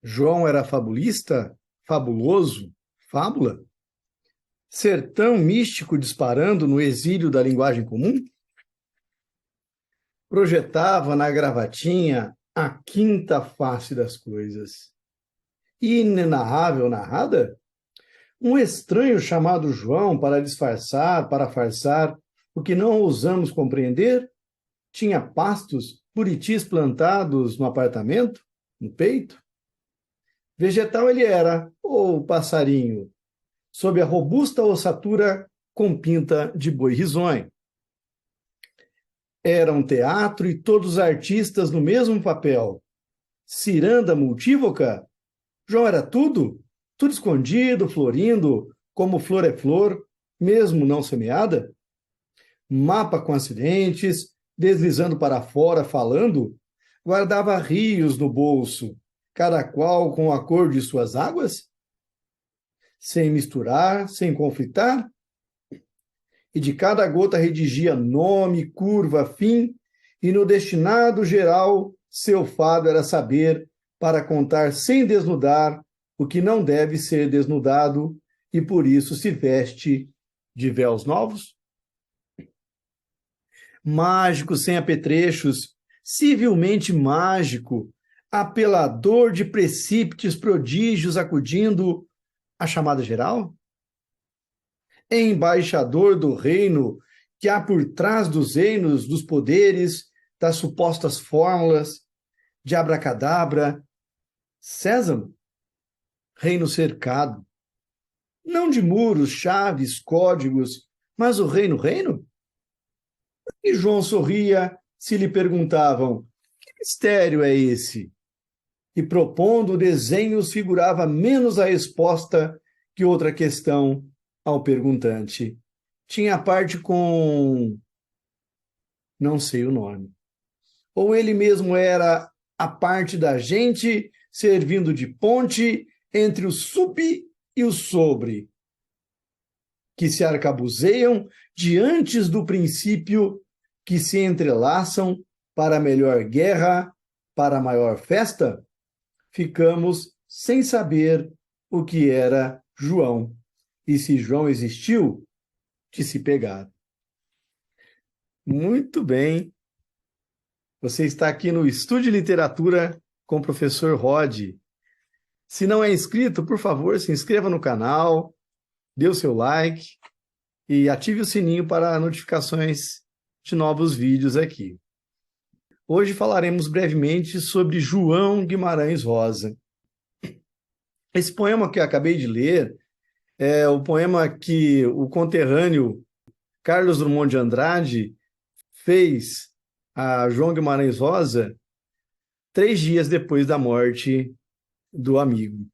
João era fabulista? Fabuloso? Fábula? Sertão místico disparando no exílio da linguagem comum? Projetava na gravatinha a quinta face das coisas. Inenarrável narrada? Um estranho chamado João para disfarçar, para farsar o que não ousamos compreender? Tinha pastos, buritis plantados no apartamento, no peito? Vegetal ele era, ou passarinho, sob a robusta ossatura com pinta de boi risonho. Era um teatro e todos os artistas no mesmo papel. Ciranda multívoca? João era tudo? Tudo escondido, florindo, como flor é flor, mesmo não semeada? Mapa com acidentes, deslizando para fora, falando, guardava rios no bolso, cada qual com a cor de suas águas? Sem misturar, sem conflitar? E de cada gota redigia nome, curva, fim, e no destinado geral, seu fado era saber, para contar sem desnudar, o que não deve ser desnudado, e por isso se veste de véus novos? Mágico sem apetrechos, civilmente mágico, apelador de precípites prodígios acudindo à chamada geral? Embaixador do reino que há por trás dos reinos, dos poderes, das supostas fórmulas de abracadabra, sésamo, reino cercado, não de muros, chaves, códigos, mas o reino? E João sorria se lhe perguntavam: que mistério é esse? E propondo desenhos figurava menos a resposta que outra questão ao perguntante. Tinha a parte com... não sei o nome. Ou ele mesmo era a parte da gente servindo de ponte entre o sub e o sobre, que se arcabuzeiam diante do princípio que se entrelaçam para a melhor guerra, para a maior festa? Ficamos sem saber o que era João. E se João existiu, de se pegar. Muito bem. Você está aqui no Estúdio de Literatura com o professor Rod. Se não é inscrito, por favor, se inscreva no canal, dê o seu like e ative o sininho para notificações de novos vídeos aqui. Hoje falaremos brevemente sobre João Guimarães Rosa. Esse poema que eu acabei de ler é o poema que o conterrâneo Carlos Drummond de Andrade fez a João Guimarães Rosa 3 dias depois da morte do amigo.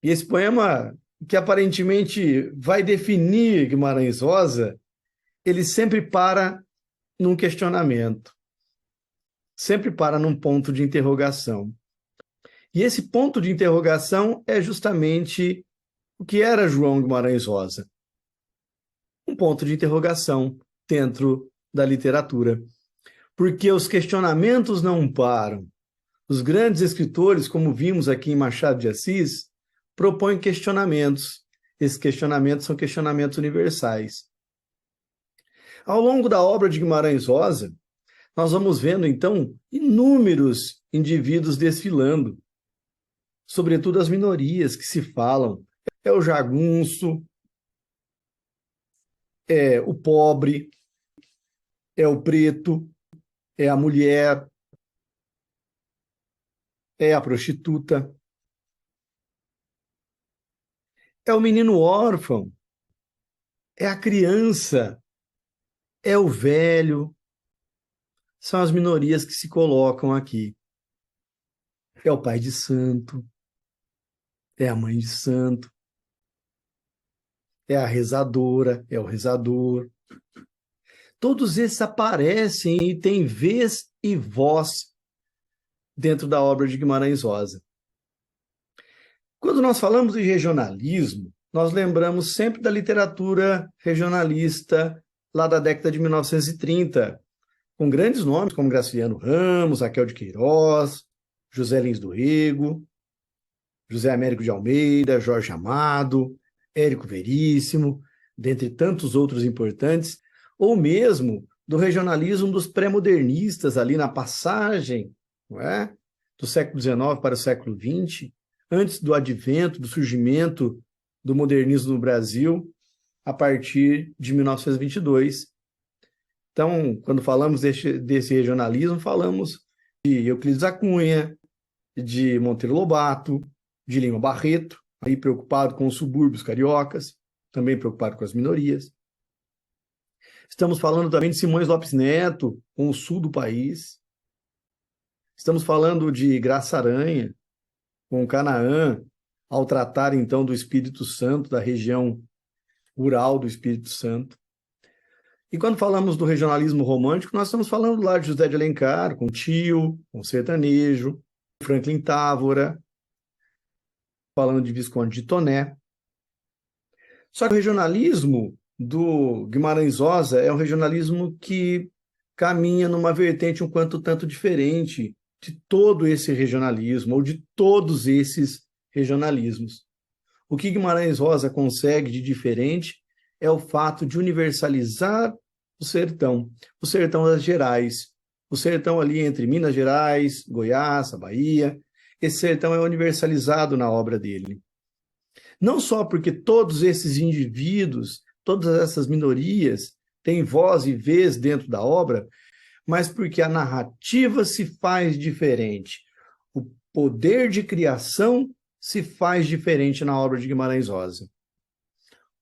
E esse poema, que aparentemente vai definir Guimarães Rosa, ele sempre para num questionamento, sempre para num ponto de interrogação. E esse ponto de interrogação é justamente o que era João Guimarães Rosa. Um ponto de interrogação dentro da literatura. Porque os questionamentos não param. Os grandes escritores, como vimos aqui em Machado de Assis, propõem questionamentos. Esses questionamentos são questionamentos universais. Ao longo da obra de Guimarães Rosa, nós vamos vendo, então, inúmeros indivíduos desfilando, sobretudo as minorias que se falam. É o jagunço, é o pobre, é o preto, é a mulher, é a prostituta, é o menino órfão, é a criança, é o velho. São as minorias que se colocam aqui. É o pai de santo, é a mãe de santo, é a rezadora, é o rezador. Todos esses aparecem e têm vez e voz dentro da obra de Guimarães Rosa. Quando nós falamos de regionalismo, nós lembramos sempre da literatura regionalista lá da década de 1930, com grandes nomes como Graciliano Ramos, Raquel de Queiroz, José Lins do Rego. José Américo de Almeida, Jorge Amado, Érico Veríssimo, dentre tantos outros importantes, ou mesmo do regionalismo dos pré-modernistas ali na passagem, não é? Do século XIX para o século XX, antes do advento, do surgimento do modernismo no Brasil, a partir de 1922. Então, quando falamos desse regionalismo, falamos de Euclides da Cunha, de Monteiro Lobato, de Lima Barreto, aí preocupado com os subúrbios cariocas, também preocupado com as minorias. Estamos falando também de Simões Lopes Neto, com o sul do país. Estamos falando de Graça Aranha, com Canaã, ao tratar então do Espírito Santo, da região rural do Espírito Santo. E quando falamos do regionalismo romântico, nós estamos falando lá de José de Alencar, com Tio, com Sertanejo, Franklin Távora, falando de Visconde de Toné. Só que o regionalismo do Guimarães Rosa é um regionalismo que caminha numa vertente um quanto tanto diferente de todo esse regionalismo, ou de todos esses regionalismos. O que Guimarães Rosa consegue de diferente é o fato de universalizar o sertão das Gerais, o sertão ali entre Minas Gerais, Goiás, a Bahia. Esse sertão é universalizado na obra dele. Não só porque todos esses indivíduos, todas essas minorias têm voz e vez dentro da obra, mas porque a narrativa se faz diferente. O poder de criação se faz diferente na obra de Guimarães Rosa.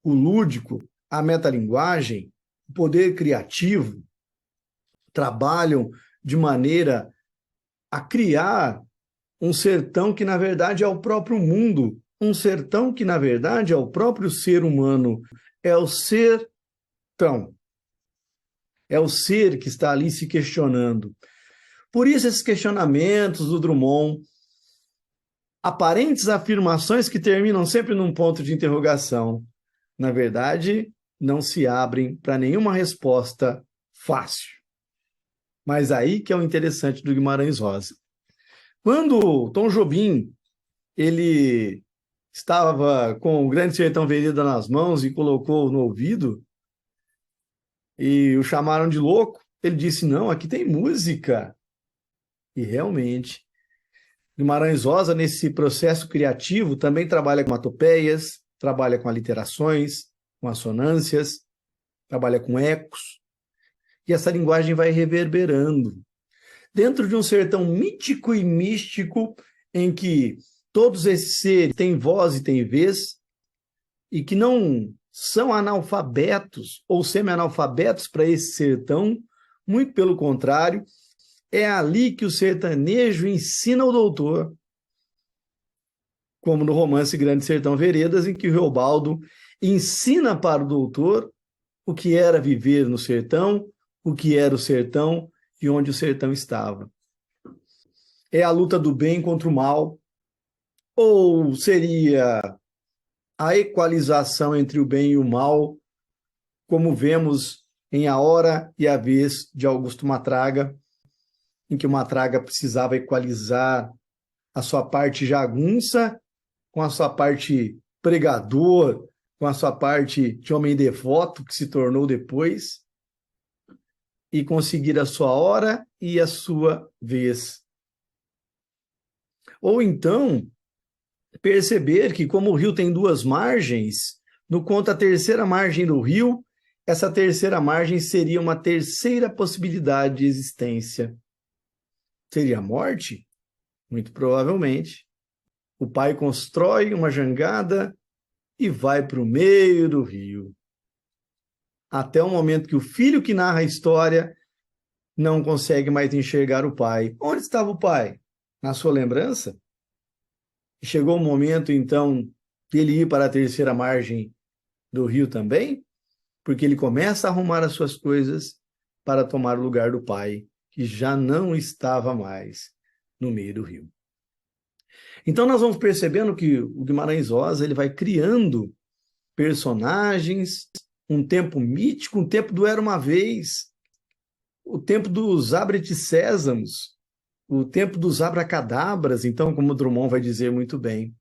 O lúdico, a metalinguagem, o poder criativo trabalham de maneira a criar um sertão que, na verdade, é o próprio mundo, um sertão que, na verdade, é o próprio ser humano, é o sertão. É o ser que está ali se questionando. Por isso, esses questionamentos do Drummond, aparentes afirmações que terminam sempre num ponto de interrogação, na verdade, não se abrem para nenhuma resposta fácil. Mas aí que é o interessante do Guimarães Rosa. Quando Tom Jobim ele estava com o Grande Sertão Veredas nas mãos e colocou no ouvido, e o chamaram de louco, ele disse, não, aqui tem música. E realmente, Guimarães Rosa, nesse processo criativo, também trabalha com atopeias, trabalha com aliterações, com assonâncias, trabalha com ecos, e essa linguagem vai reverberando. Dentro de um sertão mítico e místico, em que todos esses seres têm voz e têm vez, e que não são analfabetos ou semi-analfabetos para esse sertão, muito pelo contrário, é ali que o sertanejo ensina o doutor, como no romance Grande Sertão Veredas, em que o Reobaldo ensina para o doutor o que era viver no sertão, o que era o sertão e onde o sertão estava. É a luta do bem contra o mal, ou seria a equalização entre o bem e o mal, como vemos em A Hora e a Vez de Augusto Matraga, em que o Matraga precisava equalizar a sua parte jagunça com a sua parte pregador, com a sua parte de homem devoto que se tornou depois, e conseguir a sua hora e a sua vez. Ou então, perceber que como o rio tem duas margens, no conto a terceira margem do rio, essa terceira margem seria uma terceira possibilidade de existência. Seria a morte? Muito provavelmente. O pai constrói uma jangada e vai para o meio do rio. Até o momento que o filho que narra a história não consegue mais enxergar o pai. Onde estava o pai? Na sua lembrança? E chegou o momento, então, de ele ir para a terceira margem do rio também, porque ele começa a arrumar as suas coisas para tomar o lugar do pai, que já não estava mais no meio do rio. Então nós vamos percebendo que o Guimarães Rosa ele vai criando personagens, um tempo mítico, um tempo do Era Uma Vez, o tempo dos abre-te-sésamos, o tempo dos abracadabras, então, como Drummond vai dizer muito bem.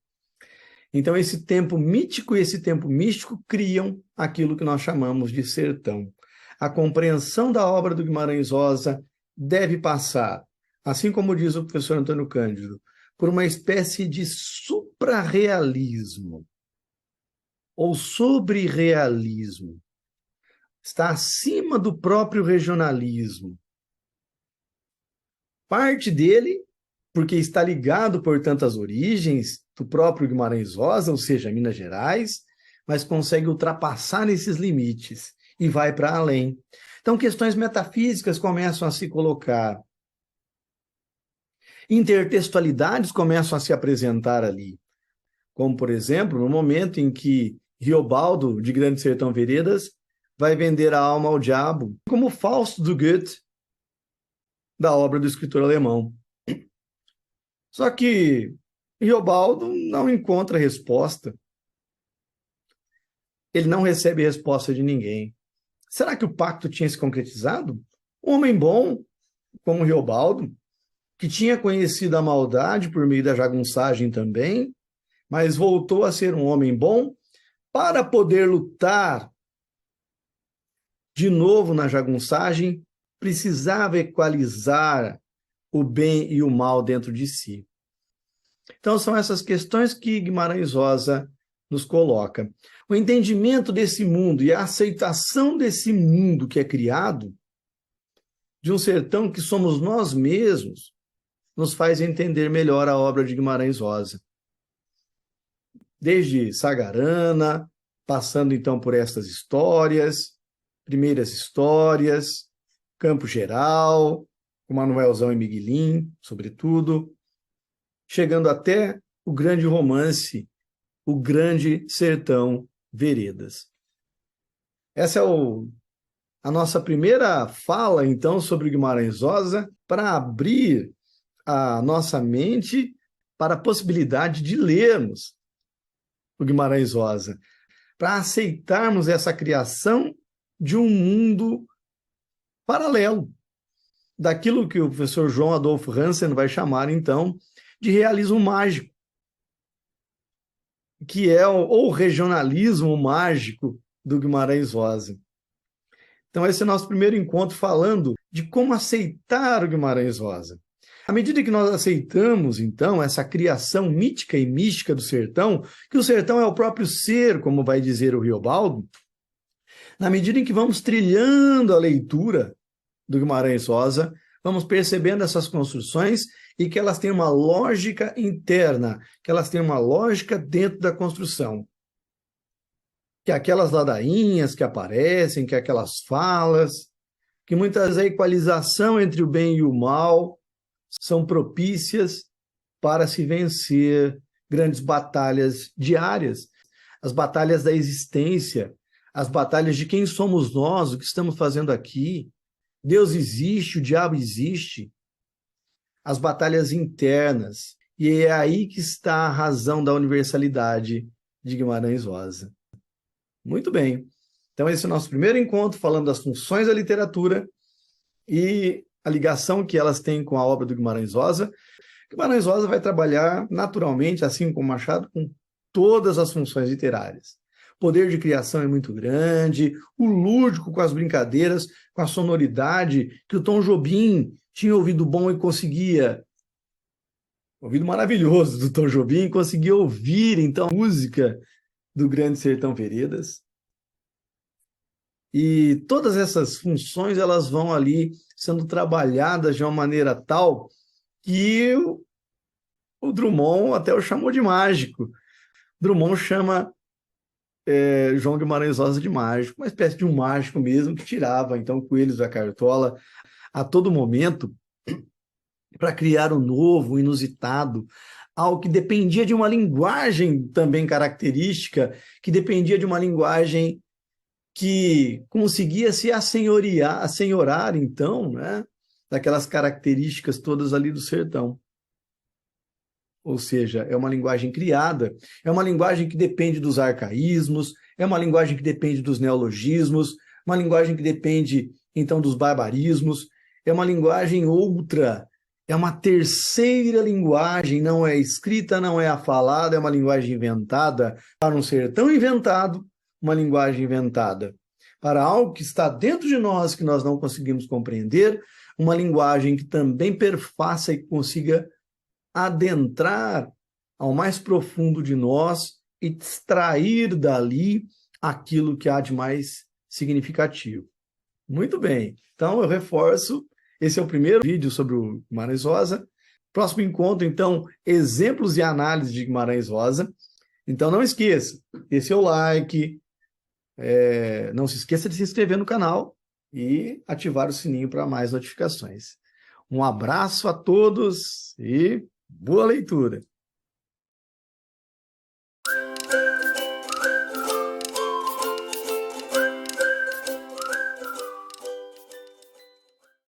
Então, esse tempo mítico e esse tempo místico criam aquilo que nós chamamos de sertão. A compreensão da obra do Guimarães Rosa deve passar, assim como diz o professor Antônio Cândido, por uma espécie de suprarrealismo ou sobre-realismo. Está acima do próprio regionalismo. Parte dele, porque está ligado, portanto, às origens do próprio Guimarães Rosa, ou seja, Minas Gerais, mas consegue ultrapassar esses limites e vai para além. Então, questões metafísicas começam a se colocar. Intertextualidades começam a se apresentar ali. Como, por exemplo, no momento em que Riobaldo, de Grande Sertão Veredas, vai vender a alma ao diabo, como Fausto do Goethe, da obra do escritor alemão. Só que Riobaldo não encontra resposta. Ele não recebe resposta de ninguém. Será que o pacto tinha se concretizado? Um homem bom, como Riobaldo, que tinha conhecido a maldade por meio da jagunçagem também, mas voltou a ser um homem bom para poder lutar de novo na jagunçagem, precisava equalizar o bem e o mal dentro de si. Então, são essas questões que Guimarães Rosa nos coloca. O entendimento desse mundo e a aceitação desse mundo que é criado, de um sertão que somos nós mesmos, nos faz entender melhor a obra de Guimarães Rosa. Desde Sagarana, passando então por estas histórias, primeiras histórias, Campo Geral, com Manuelzão e Miguelim, sobretudo, chegando até o grande romance, O Grande Sertão Veredas. Essa é a nossa primeira fala, então, sobre Guimarães Rosa, para abrir a nossa mente para a possibilidade de lermos o Guimarães Rosa, para aceitarmos essa criação de um mundo paralelo, daquilo que o professor João Adolfo Hansen vai chamar, então, de realismo mágico, que é o regionalismo mágico do Guimarães Rosa. Então, esse é o nosso primeiro encontro falando de como aceitar o Guimarães Rosa. À medida que nós aceitamos, então, essa criação mítica e mística do sertão, que o sertão é o próprio ser, como vai dizer o Riobaldo, na medida em que vamos trilhando a leitura do Guimarães Rosa, vamos percebendo essas construções e que elas têm uma lógica interna, que elas têm uma lógica dentro da construção. Que aquelas ladainhas que aparecem, que aquelas falas, que muitas vezes a equalização entre o bem e o mal são propícias para se vencer grandes batalhas diárias, as batalhas da existência, as batalhas de quem somos nós, o que estamos fazendo aqui. Deus existe, o diabo existe. As batalhas internas. E é aí que está a razão da universalidade de Guimarães Rosa. Muito bem. Então, esse é o nosso primeiro encontro, falando das funções da literatura e a ligação que elas têm com a obra do Guimarães Rosa. Guimarães Rosa vai trabalhar naturalmente, assim como Machado, com todas as funções literárias. O poder de criação é muito grande, o lúdico com as brincadeiras, com a sonoridade, que o Tom Jobim tinha ouvido bom e conseguia, ouvido maravilhoso do Tom Jobim, conseguia ouvir, então, a música do Grande Sertão Veredas. E todas essas funções, elas vão ali sendo trabalhadas de uma maneira tal que o Drummond até o chamou de mágico. Drummond chama João Guimarães Rosa de mágico, uma espécie de um mágico mesmo, que tirava, então, coelhos da cartola a todo momento para criar o novo, o inusitado, algo que dependia de uma linguagem também característica, que dependia de uma linguagem que conseguia se assenhorar, então, né, daquelas características todas ali do sertão. Ou seja, é uma linguagem criada, é uma linguagem que depende dos arcaísmos, é uma linguagem que depende dos neologismos, uma linguagem que depende, então, dos barbarismos, é uma linguagem outra, é uma terceira linguagem, não é escrita, não é a falada, é uma linguagem inventada, para não ser tão inventado, uma linguagem inventada. Para algo que está dentro de nós, que nós não conseguimos compreender, uma linguagem que também perfaça e consiga adentrar ao mais profundo de nós e extrair dali aquilo que há de mais significativo. Muito bem, então eu reforço, esse é o primeiro vídeo sobre o Guimarães Rosa. Próximo encontro, então, exemplos e análise de Guimarães Rosa. Então não esqueça, dê seu like, não se esqueça de se inscrever no canal e ativar o sininho para mais notificações. Um abraço a todos e boa leitura!